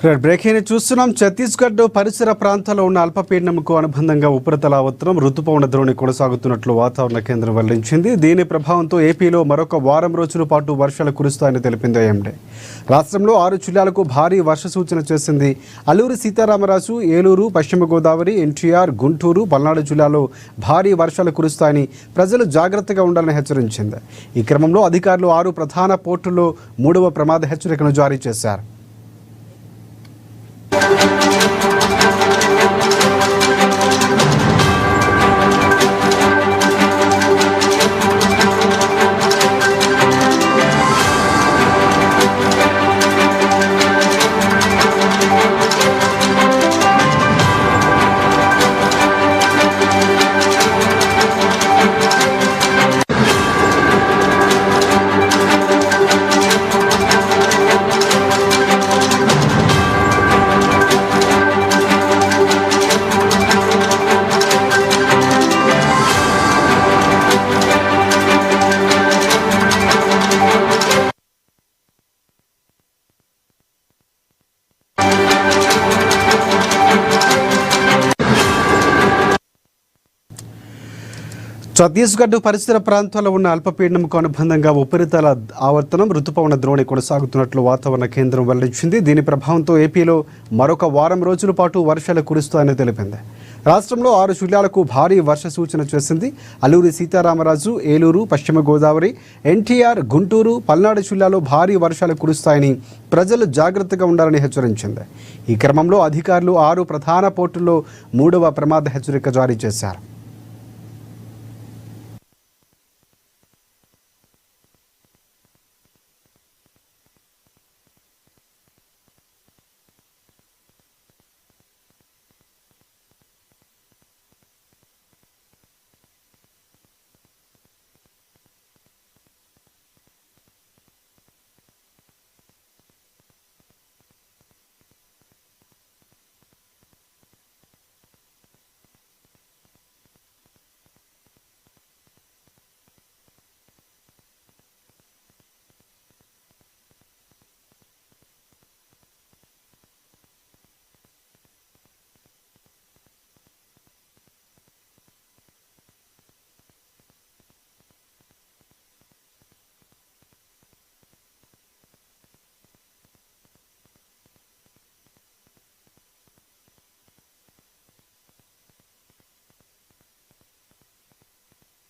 Breaking చూస్తున్నాం. ఛత్తీస్గఢ్ పరిసర ప్రాంతాల్లో ఉన్న అల్పపీడనంకు అనుబంధంగా ఉపరితల ఆవర్తనం రుతుపవన ద్రోణి కొనసాగుతున్నట్లు వాతావరణ కేంద్రం వెల్లడించింది. దీని ప్రభావంతో ఏపీలో మరొక వారం రోజుల పాటు వర్షాలు కురుస్తాయని తెలిపింది ఐఎండీ. రాష్ట్రంలో 6 జిల్లాలకు భారీ వర్ష సూచన చేసింది. అల్లూరి సీతారామరాజు, ఏలూరు, పశ్చిమ గోదావరి, ఎన్టీఆర్, గుంటూరు, పల్నాడు జిల్లాలో భారీ వర్షాలు కురుస్తాయని ప్రజలు జాగ్రత్తగా ఉండాలని హెచ్చరించింది. ఈ క్రమంలో అధికారులు 6 ప్రధాన పోర్టుల్లో 3వ ప్రమాద హెచ్చరికను జారీ చేశారు. ఛత్తీస్గఢ్ పరిసర ప్రాంతాల్లో ఉన్న అల్పపీడనంకు అనుబంధంగా ఉపరితల ఆవర్తనం రుతుపవన ద్రోణి కొనసాగుతున్నట్లు వాతావరణ కేంద్రం వెల్లడించింది. దీని ప్రభావంతో ఏపీలో మరొక వారం రోజుల పాటు వర్షాలు కురుస్తాయని తెలిపింది. రాష్ట్రంలో 6 జిల్లాలకు భారీ వర్ష సూచన చేసింది. అల్లూరి సీతారామరాజు, ఏలూరు, పశ్చిమ గోదావరి, ఎన్టీఆర్, గుంటూరు, పల్నాడు జిల్లాలో భారీ వర్షాలు కురుస్తాయని ప్రజలు జాగ్రత్తగా ఉండాలని హెచ్చరించింది. ఈ క్రమంలో అధికారులు 6 ప్రధాన పోర్టుల్లో 3వ ప్రమాద హెచ్చరిక జారీ చేశారు.